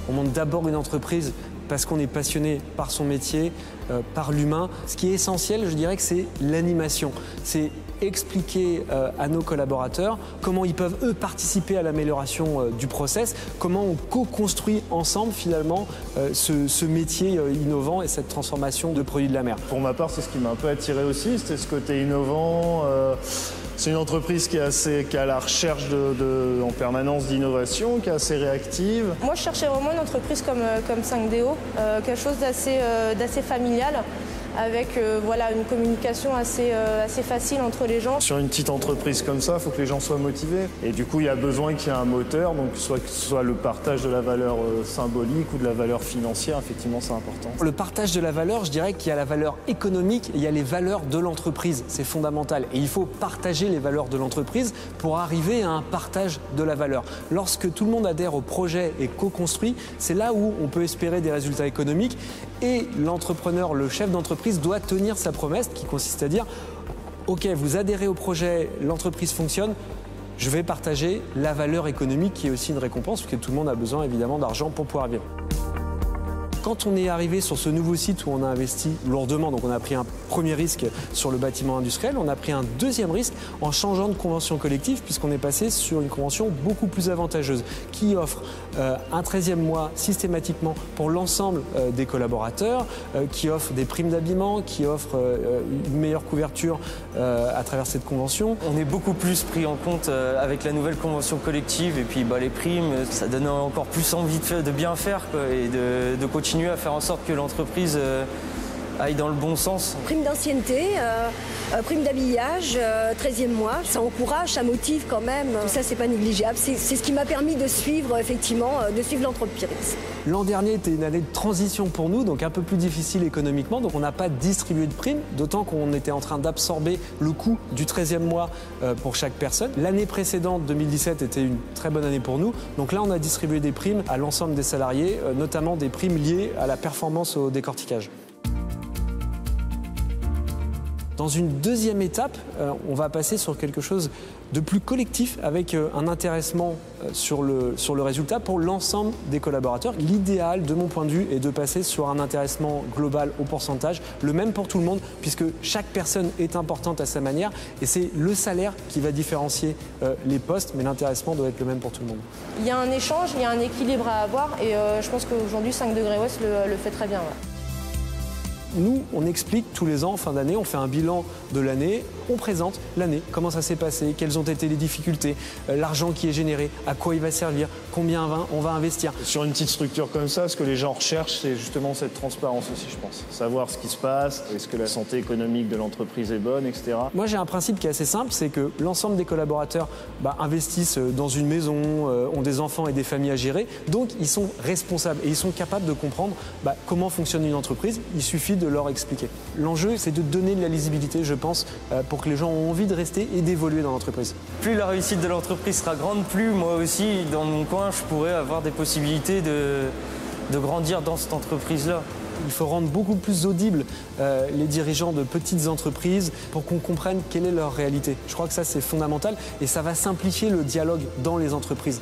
On monte d'abord une entreprise parce qu'on est passionné par son métier, par l'humain. Ce qui est essentiel, je dirais que c'est l'animation. C'est expliquer à nos collaborateurs comment ils peuvent, eux, participer à l'amélioration du process, comment on co-construit ensemble, finalement, ce métier innovant et cette transformation de produits de la mer. Pour ma part, c'est ce qui m'a un peu attiré aussi, c'était ce côté innovant. C'est une entreprise qui est à la recherche en permanence d'innovation, qui est assez réactive. Moi, je cherchais vraiment une entreprise comme 5DO, quelque chose d'assez familial, avec voilà, une communication assez facile entre les gens. Sur une petite entreprise comme ça, il faut que les gens soient motivés. Et du coup, il y a besoin qu'il y ait un moteur, donc que ce soit le partage de la valeur symbolique ou de la valeur financière, effectivement, c'est important. Le partage de la valeur, je dirais qu'il y a la valeur économique et il y a les valeurs de l'entreprise. C'est fondamental. Et il faut partager les valeurs de l'entreprise pour arriver à un partage de la valeur. Lorsque tout le monde adhère au projet et co-construit, c'est là où on peut espérer des résultats économiques. Et l'entrepreneur, le chef d'entreprise, doit tenir sa promesse qui consiste à dire « Ok, vous adhérez au projet, l'entreprise fonctionne, je vais partager la valeur économique qui est aussi une récompense, parce que tout le monde a besoin évidemment d'argent pour pouvoir vivre. » Quand on est arrivé sur ce nouveau site où on a investi lourdement, donc on a pris un premier risque sur le bâtiment industriel, on a pris un deuxième risque en changeant de convention collective puisqu'on est passé sur une convention beaucoup plus avantageuse qui offre un 13e mois systématiquement pour l'ensemble des collaborateurs, qui offre des primes d'habillement, qui offre une meilleure couverture à travers cette convention. On est beaucoup plus pris en compte avec la nouvelle convention collective et puis les primes, ça donne encore plus envie de bien faire quoi, et de continuer à faire en sorte que l'entreprise aille dans le bon sens. Prime d'ancienneté, prime d'habillage, 13e mois, ça encourage, ça motive quand même. Tout ça, c'est pas négligeable. C'est ce qui m'a permis de suivre, effectivement, de suivre l'entreprise. L'an dernier était une année de transition pour nous, donc un peu plus difficile économiquement. Donc on n'a pas distribué de primes, d'autant qu'on était en train d'absorber le coût du 13e mois pour chaque personne. L'année précédente, 2017, était une très bonne année pour nous. Donc là, on a distribué des primes à l'ensemble des salariés, notamment des primes liées à la performance au décortiquage. Dans une deuxième étape, on va passer sur quelque chose de plus collectif avec un intéressement sur le résultat pour l'ensemble des collaborateurs. L'idéal, de mon point de vue, est de passer sur un intéressement global au pourcentage, le même pour tout le monde, puisque chaque personne est importante à sa manière et c'est le salaire qui va différencier les postes, mais l'intéressement doit être le même pour tout le monde. Il y a un échange, il y a un équilibre à avoir et je pense qu'aujourd'hui 5 degrés Ouest le fait très bien. Ouais. Nous, on explique tous les ans, en fin d'année, on fait un bilan de l'année, on présente l'année, comment ça s'est passé, quelles ont été les difficultés, l'argent qui est généré, à quoi il va servir, combien on va investir. Sur une petite structure comme ça, ce que les gens recherchent, c'est justement cette transparence aussi, je pense. Savoir ce qui se passe, est-ce que la santé économique de l'entreprise est bonne, etc. Moi, j'ai un principe qui est assez simple, c'est que l'ensemble des collaborateurs investissent dans une maison, ont des enfants et des familles à gérer, donc ils sont responsables et ils sont capables de comprendre comment fonctionne une entreprise. Il suffit de leur expliquer. L'enjeu, c'est de donner de la lisibilité, je pense, pour que les gens aient envie de rester et d'évoluer dans l'entreprise. Plus la réussite de l'entreprise sera grande, plus moi aussi, dans mon coin, je pourrais avoir des possibilités de grandir dans cette entreprise-là. Il faut rendre beaucoup plus audibles les dirigeants de petites entreprises pour qu'on comprenne quelle est leur réalité. Je crois que ça, c'est fondamental et ça va simplifier le dialogue dans les entreprises.